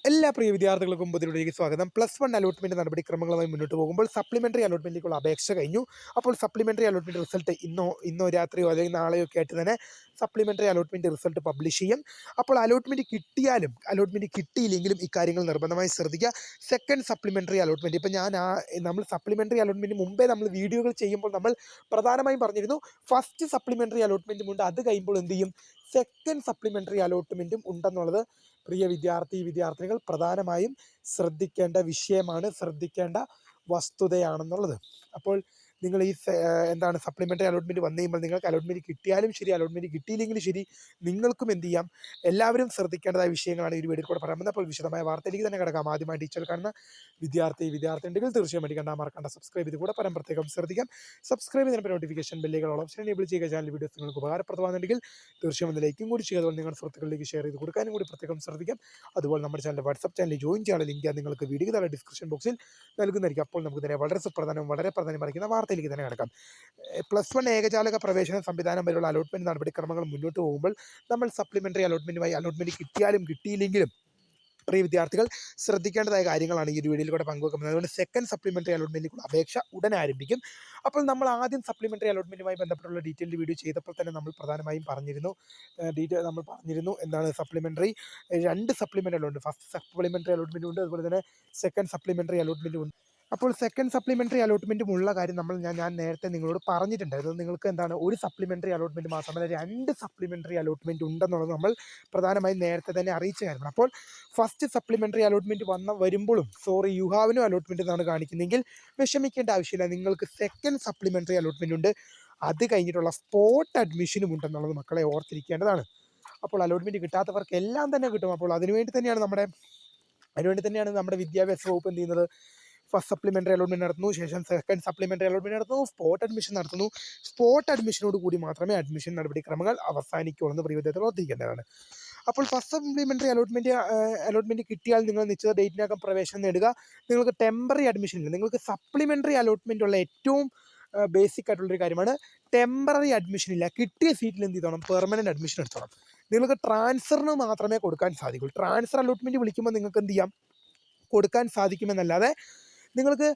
എല്ലാ പ്രിയ വിദ്യാർത്ഥികൾക്കും പുതിയതിലേക്ക് സ്വാഗതം. +1 അലോട്ട്മെന്റ് നടപടിക്രമങ്ങളുമായി മുന്നോട്ട് പോകുമ്പോൾ സപ്ലിമെന്ററി അലോട്ട്മെന്റിലേക്കുള്ള അപേക്ഷ കഴിഞ്ഞു. അപ്പോൾ സപ്ലിമെന്ററി അലോട്ട്മെന്റ് റിസൾട്ട് ഇന്നോ രാത്രിയോ അല്ലെങ്കിൽ നാളെയോ ഒക്കെ ആയിട്ട് തന്നെ സപ്ലിമെന്ററി അലോട്ട്മെന്റ് റിസൾട്ട് പബ്ലിഷ് ചെയ്യും. അപ്പോൾ അലോട്ട്മെന്റ് കിട്ടിയാലും അലോട്ട്മെന്റ് കിട്ടിയില്ലെങ്കിലും ഇക്കാര്യങ്ങൾ നിർബന്ധമായി ശ്രദ്ധിക്കുക. സെക്കൻഡ് സപ്ലിമെന്ററി അലോട്ട്മെന്റ് ഇപ്പം നമ്മൾ സപ്ലിമെന്ററി അലോട്ട്മെന്റ് മുമ്പേ നമ്മൾ വീഡിയോകൾ ചെയ്യുമ്പോൾ നമ്മൾ പ്രധാനമായും പറഞ്ഞിരുന്നു ഫസ്റ്റ് സപ്ലിമെന്ററി അലോട്ട്മെന്റും ഉണ്ട്, അത് കഴിയുമ്പോൾ എന്ത് ചെയ്യും, സെക്കൻഡ് സപ്ലിമെന്ററി അലോട്ട്മെന്റും ഉണ്ടെന്നുള്ളത് പ്രിയ വിദ്യാർത്ഥിനികൾ പ്രധാനമായും ശ്രദ്ധിക്കേണ്ട വിഷയമാണ്, ശ്രദ്ധിക്കേണ്ട വസ്തുതയാണെന്നുള്ളത്. അപ്പോൾ നിങ്ങൾ സപ്ലിമെൻ്ററി അലോട്ട്മെൻറ്റ് വന്നു കഴിയുമ്പോൾ നിങ്ങൾക്ക് അലോട്ട്മെൻറ്റ് കിട്ടിയാലും ശരി, അലോട്ട്മെൻറ്റ് കിട്ടിയില്ലെങ്കിലും ശരി, നിങ്ങൾക്കും എന്ത് ചെയ്യാം, എല്ലാവരും ശ്രദ്ധിക്കേണ്ടതായ വിഷയങ്ങളാണ് ഈ വീഡിയോയിൽ കൂടെ പറയാൻ പോകുന്നത്. അപ്പോൾ വിശദമായ വാർത്തയിലേക്ക് തന്നെ കിടക്കാം. ആദ്യമായി ടീച്ചർ കാണുന്ന വിദ്യാർത്ഥിനികൾ തീർച്ചയായും മറക്കണ്ട സബ്സ്ക്രൈബ് ചെയ്ത് കൂടെ പറയാൻ പ്രത്യേകം ശ്രദ്ധിക്കാം. സബ്സ്ക്രൈബ് ചെയ്യുന്ന നോട്ടിഫിക്കേഷൻ ബെല്ലുകൾ ഓപ്ഷൻ എനേബിൾ ചെയ്യുക. ചാനൽ വീഡിയോസ് നിങ്ങൾക്ക് ഉപകാരപ്രദമാണെന്നുണ്ടെങ്കിൽ തീർച്ചയായും ഒന്ന് ലൈക്കും കൂടി ചെയ്യുക. അതുപോലെ നിങ്ങളുടെ സുഹൃത്തുക്കളിലേക്ക് ഷെയർ ചെയ്ത് കൊടുക്കാനും കൂടി പ്രത്യേകം ശ്രദ്ധിക്കാം. അതുപോലെ നമ്മുടെ ചാനൽ വാട്സ്ആപ്പ് ചാനലിൽ ജോയിൻ ചെയ്യാനുള്ള ലിങ്ക് നിങ്ങൾക്ക് വീഡിയോ താഴെ ഡിസ്ക്രിപ്ഷൻ ബോക്സിൽ നൽകുന്നതായിരിക്കും. അപ്പോൾ നമുക്ക് തന്നെ വളരെ പ്രാധാന്യം അറിയിക്കുന്ന വാർത്തയിലേക്ക് തന്നെ കിടക്കാം. +1 ഏകജാലക പ്രവേശന സംവിധാനം വരെയുള്ള അലോട്ട്മെന്റ് നടപടിക്രമങ്ങൾ മുന്നോട്ട് പോകുമ്പോൾ നമ്മൾ സപ്ലിമെന്ററി അലോട്ട്മെന്റ് കിട്ടിയാലും കിട്ടിയില്ലെങ്കിലും പ്രിയ വിദ്യാർത്ഥികൾ ശ്രദ്ധിക്കേണ്ടതായ കാര്യങ്ങളാണ് ഈ ഒരു വീഡിയോയിൽ കൂടെ പങ്കുവെക്കുന്നത്. അതുകൊണ്ട് സെക്കൻഡ് സപ്ലിമെന്ററി അലോട്ട്മെന്റിലേക്കുള്ള അപേക്ഷ ഉടൻ ആരംഭിക്കും. അപ്പോൾ നമ്മൾ ആദ്യം സപ്ലിമെന്ററി അലോട്ട്മെന്റുമായി ബന്ധപ്പെട്ടുള്ള ഡീറ്റെയിൽഡ് വീഡിയോ ചെയ്തപ്പോൾ തന്നെ നമ്മൾ പ്രധാനമായും പറഞ്ഞിരുന്നു എന്താണ് സപ്ലിമെന്ററി 2 സപ്ലിമെന്ററി ഉണ്ട്. ഫസ്റ്റ് സപ്ലിമെന്ററി അലോട്ട്മെന്റ് ഉണ്ട്, അതുപോലെ തന്നെ സെക്കൻഡ് സപ്ലിമെന്ററി അലോട്ട്മെന്റ് ഉണ്ട്. അപ്പോൾ സെക്കൻഡ് സപ്ലിമെന്ററി അലോട്ട്മെന്റും ഉള്ള കാര്യം ഞാൻ നേരത്തെ നിങ്ങളോട് പറഞ്ഞിട്ടുണ്ടായിരുന്നു. നിങ്ങൾക്ക് ഒരു സപ്ലിമെന്ററി അലോട്ട്മെന്റ് മാത്രമല്ല 2 സപ്ലിമെന്ററി അലോട്ട്മെന്റ് ഉണ്ടെന്നുള്ളത് നമ്മൾ പ്രധാനമായും നേരത്തെ തന്നെ അറിയിച്ച കാര്യമാണ്. അപ്പോൾ ഫസ്റ്റ് സപ്ലിമെന്ററി അലോട്ട്മെന്റ് വരുമ്പോഴും യു ഹാവ് നോ അലോട്ട്മെന്റ് എന്നാണ് കാണിക്കുന്നതെങ്കിൽ വിഷമിക്കേണ്ട ആവശ്യമില്ല. നിങ്ങൾക്ക് സെക്കൻഡ് സപ്ലിമെന്ററി അലോട്ട്മെന്റ് ഉണ്ട്, അത് കഴിഞ്ഞിട്ടുള്ള സ്പോട്ട് അഡ്മിഷനും ഉണ്ടെന്നുള്ളത് മക്കളെ ഓർത്തിരിക്കേണ്ടതാണ്. അപ്പോൾ അലോട്ട്മെന്റ് കിട്ടാത്തവർക്ക് എല്ലാം തന്നെ കിട്ടും. അപ്പോൾ അതിനുവേണ്ടി തന്നെയാണ് നമ്മുടെ വിദ്യാഭ്യാസ വകുപ്പ് എന്ത് ചെയ്യുന്നത്, ഫസ്റ്റ് സപ്ലിമെന്ററി അലോട്ട്മെന്റ് നടത്തുന്നു, ശേഷം സെക്കൻഡ് സപ്ലിമെന്ററി അലോട്ട്മെന്റ് നടത്തുന്നു, സ്പോട്ട് അഡ്മിഷൻ നടത്തുന്നു. സ്പോട്ട് അഡ്മിഷനോട് കൂടി മാത്രമേ അഡ്മിഷൻ നടപടിക്രമങ്ങൾ അവസാനിക്കുള്ളൂ എന്ന് പ്രിയ വിദ്യാർത്ഥികൾ ഓർത്തിരിക്കേണ്ടതാണ്. അപ്പോൾ ഫസ്റ്റ് സപ്ലിമെന്ററി അലോട്ട്മെന്റ് കിട്ടിയാൽ നിങ്ങൾ നിശ്ചിത ഡേറ്റിനകം പ്രവേശനം നേടുക. നിങ്ങൾക്ക് ടെമ്പററി അഡ്മിഷൻ ഇല്ല. നിങ്ങൾക്ക് സപ്ലിമെന്ററി അലോട്ട്മെന്റ് ഉള്ള ഏറ്റവും ബേസിക് ആയിട്ടുള്ളൊരു കാര്യമാണ് ടെമ്പററി അഡ്മിഷൻ ഇല്ല. കിട്ടിയ സീറ്റിൽ എന്ത് ചെയ്തോണം, പെർമനന്റ് അഡ്മിഷൻ എടുത്തോണം. നിങ്ങൾക്ക് ട്രാൻസ്ഫറിന് മാത്രമേ കൊടുക്കാൻ സാധിക്കുള്ളൂ. ട്രാൻസ്ഫർ അലോട്ട്മെന്റ് വിളിക്കുമ്പോൾ നിങ്ങൾക്ക് എന്ത് ചെയ്യാം, കൊടുക്കാൻ സാധിക്കുമെന്നല്ലാതെ നിങ്ങൾക്ക്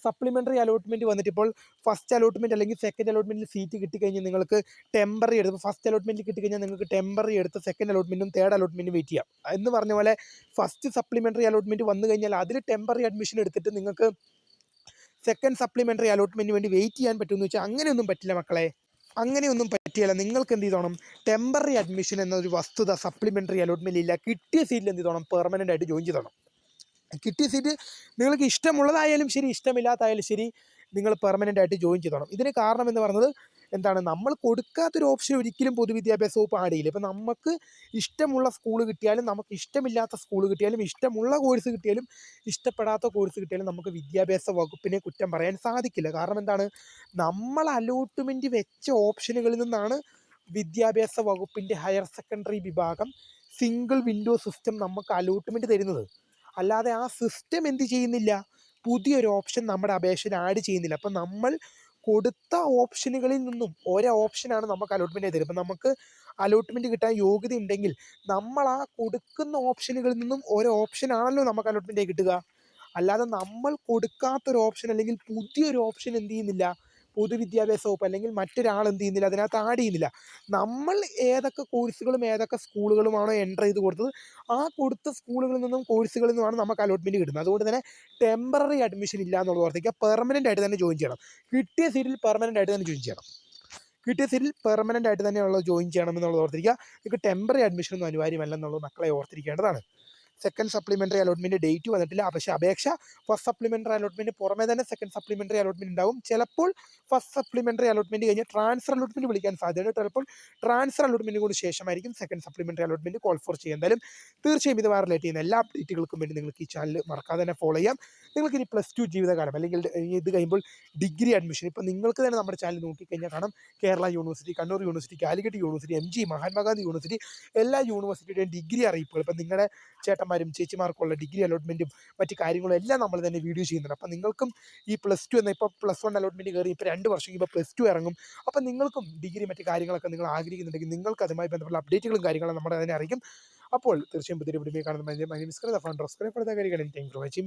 സപ്ലിമെന്ററി അലോട്ട്മെന്റ് വന്നിട്ട് ഇപ്പോൾ ഫസ്റ്റ് അലോട്ട്മെന്റ് അല്ലെങ്കിൽ സെക്കൻഡ് അലോട്ട്മെന്റിൽ സീറ്റ് കിട്ടിക്കഴിഞ്ഞാൽ നിങ്ങൾക്ക് ടെമ്പററി എടുത്ത് ഫസ്റ്റ് അലോട്ട്മെന്റിൽ കിട്ടിക്കഴിഞ്ഞാൽ നിങ്ങൾക്ക് ടെമ്പററി എടുത്ത് സെക്കൻഡ് അലോട്ട്മെന്റും തേർഡ് അലോട്ട്മെന്റും വെയിറ്റ് ചെയ്യാം എന്ന് പറഞ്ഞ പോലെ ഫസ്റ്റ് സപ്ലിമെന്ററി അലോട്ട്മെന്റ് വന്നു കഴിഞ്ഞാൽ അതിൽ ടെമ്പററി അഡ്മിഷൻ എടുത്തിട്ട് നിങ്ങൾക്ക് സെക്കൻഡ് സപ്ലിമെന്ററി അലോട്ട്മെന്റിന് വേണ്ടി വെയിറ്റ് ചെയ്യാൻ പറ്റുമെന്ന് വെച്ചാൽ അങ്ങനെയൊന്നും പറ്റില്ല മക്കളെ. അങ്ങനെയൊന്നും പറ്റിയല്ല. നിങ്ങൾക്ക് എന്ത് ചെയ്തോണം, ടെമ്പററി അഡ്മിഷൻ എന്നൊരു വസ്തുത സപ്ലിമെന്ററി അലോട്ട്മെന്റ് ഇല്ല. കിട്ടിയ സീറ്റിൽ എന്ത് ചെയ്തോണം, പെർമനന്റ് ആയിട്ട് ജോയിൻ ചെയ്തോണം. കിട്ടിയ സീറ്റ് നിങ്ങൾക്ക് ഇഷ്ടമുള്ളതായാലും ശരി, ഇഷ്ടമില്ലാത്തായാലും ശരി, നിങ്ങൾ പെർമനൻ്റ് ആയിട്ട് ജോയിൻ ചെയ്തോണം. ഇതിന് കാരണം എന്ന് പറയുന്നത് നമ്മൾ കൊടുക്കാത്തൊരു ഓപ്ഷൻ ഒരിക്കലും പൊതുവിദ്യാഭ്യാസ വകുപ്പ് ആഡ് ചെയ്യില്ല. ഇപ്പം നമുക്ക് ഇഷ്ടമുള്ള സ്കൂൾ കിട്ടിയാലും നമുക്ക് ഇഷ്ടമില്ലാത്ത സ്കൂൾ കിട്ടിയാലും ഇഷ്ടമുള്ള കോഴ്സ് കിട്ടിയാലും ഇഷ്ടപ്പെടാത്ത കോഴ്സ് കിട്ടിയാലും നമുക്ക് വിദ്യാഭ്യാസ വകുപ്പിനെ കുറ്റം പറയാൻ സാധിക്കില്ല. കാരണം നമ്മൾ അലോട്ട്മെൻറ്റ് വെച്ച ഓപ്ഷനുകളിൽ നിന്നാണ് വിദ്യാഭ്യാസ വകുപ്പിൻ്റെ ഹയർ സെക്കൻഡറി വിഭാഗം സിംഗിൾ വിൻഡോ സിസ്റ്റം നമുക്ക് അലോട്ട്മെൻറ്റ് തരുന്നത്. അല്ലാതെ ആ സിസ്റ്റം എന്ത് ചെയ്യുന്നില്ല, പുതിയൊരു ഓപ്ഷൻ നമ്മുടെ അപേക്ഷയിൽ ആഡ് ചെയ്യുന്നില്ല. അപ്പം നമ്മൾ കൊടുത്ത ഓപ്ഷനുകളിൽ നിന്നും ഓരോ ഓപ്ഷനാണ് നമുക്ക് അലോട്ട്മെൻറ്റ് തരും. അപ്പം നമുക്ക് അലോട്ട്മെൻറ്റ് കിട്ടാൻ യോഗ്യത ഉണ്ടെങ്കിൽ നമ്മൾ ആ കൊടുക്കുന്ന ഓപ്ഷനുകളിൽ നിന്നും ഓരോ ഓപ്ഷനാണല്ലോ നമുക്ക് അലോട്ട്മെൻറ്റ് കിട്ടുക. അല്ലാതെ നമ്മൾ കൊടുക്കാത്തൊരു ഓപ്ഷൻ അല്ലെങ്കിൽ പുതിയൊരു ഓപ്ഷൻ എന്ത് ചെയ്യുന്നില്ല, പൊതുവിദ്യാഭ്യാസ വകുപ്പ് അല്ലെങ്കിൽ മറ്റൊരാൾ എന്ത് ചെയ്യുന്നില്ല, അതിനകത്ത് ആഡ് ചെയ്യുന്നില്ല. നമ്മൾ ഏതൊക്കെ കോഴ്സുകളും ഏതൊക്കെ സ്കൂളുകളുമാണോ എൻ്റർ ചെയ്ത് കൊടുത്തത് ആ കൊടുത്ത സ്കൂളുകളിൽ നിന്നും കോഴ്സുകളിൽ നിന്നുമാണ് നമുക്ക് അലോട്ട്മെൻറ്റ് കിട്ടുന്നത്. അതുകൊണ്ട് തന്നെ ടെമ്പററി അഡ്മിഷൻ ഇല്ല എന്നുള്ളത് ഓർത്തിക്കുക. പെർമനൻ്റ് ആയിട്ട് തന്നെ ജോയിൻ ചെയ്യണം. കിട്ടിയ സീറ്റിൽ പെർമനൻ്റ് ആയിട്ട് തന്നെ ജോയിൻ ചെയ്യണം എന്നുള്ളത് ഓർത്തിരിക്കുക. നിങ്ങൾക്ക് ടെമ്പററി അഡ്മിഷൻ ഒന്നും അനിവാര്യമല്ല എന്നുള്ളത് മക്കളെ ഓർത്തിരിക്കേണ്ടതാണ്. സെക്കൻഡ് സപ്ലിമെന്ററി അലോട്ട്മെന്റ് ഡേറ്റ് വന്നിട്ടില്ല. പക്ഷേ അപേക്ഷ ഫസ്റ്റ് സപ്ലിമെന്ററി അലോട്ട്മെന്റ് പുറമെ തന്നെ സെക്കൻഡ് സപ്ലിമെന്ററി അലോട്ട്മെന്റ് ഉണ്ടാവും. ചിലപ്പോൾ ഫസ്റ്റ് സപ്ലിമെന്ററി അലോട്ട്മെന്റ് കഴിഞ്ഞ് ട്രാൻസ്ഫർ അലോട്ട്മെന്റ് വിളിക്കാൻ സാധ്യതയുണ്ട്. ചിലപ്പോൾ ട്രാൻസ്ഫർ അലോട്ട്മെന്റ് കൂടി ശേഷമായിരിക്കും second supplementary allotment call for ചെയ്യുക. എന്തായാലും തീർച്ചയായും ഇത് റിലേറ്റ് ചെയ്യുന്ന എല്ലാ അപ്ഡേറ്റുകൾക്കും വേണ്ടി നിങ്ങൾക്ക് ഈ ചാനൽ മറക്കാതെ തന്നെ ഫോളോ ചെയ്യാം. നിങ്ങൾക്ക് ഇനി +2 ജീവിതകാലം അല്ലെങ്കിൽ ഇത് കഴിയുമ്പോൾ ഡിഗ്രി അഡ്മിഷൻ ഇപ്പോൾ നിങ്ങൾക്ക് തന്നെ നമ്മുടെ ചാനൽ നോക്കിക്കഴിഞ്ഞാൽ കാണാം, Kerala university, Kannur university, Calicut university, MG Mahatma Gandhi university എല്ലാ യൂണിവേഴ്സിറ്റിയുടെയും ഡിഗ്രി അറിയിപ്പുകൾ ഇപ്പം നിങ്ങളുടെ ചേട്ടന്മാരും ചേച്ചിമാർക്കുള്ള ഡിഗ്രി അലോട്ട്മെൻറ്റും മറ്റ് കാര്യങ്ങളും എല്ലാം നമ്മൾ തന്നെ വീഡിയോ ചെയ്യുന്നുണ്ട്. അപ്പം നിങ്ങൾക്കും ഈ +2 എന്ന ഇപ്പോൾ +1 അലോട്ട്മെൻറ്റ് കയറി ഇപ്പോൾ 2 വർഷം ഇപ്പോൾ +2 ഇറങ്ങും. അപ്പം നിങ്ങൾക്കും ഡിഗ്രി മറ്റ് കാര്യങ്ങളൊക്കെ നിങ്ങൾ ആഗ്രഹിക്കുന്നുണ്ടെങ്കിൽ നിങ്ങൾക്ക് അതുമായി ബന്ധപ്പെട്ട അപ്ഡേറ്റുകളും കാര്യങ്ങളും നമ്മുടെ തന്നെ അറിയിക്കും. അപ്പോൾ തീർച്ചയായും പുതിയൊരു വീഡിയോ കാണുന്ന my name is founder of square four the കരികടൻ. Thank you for watching.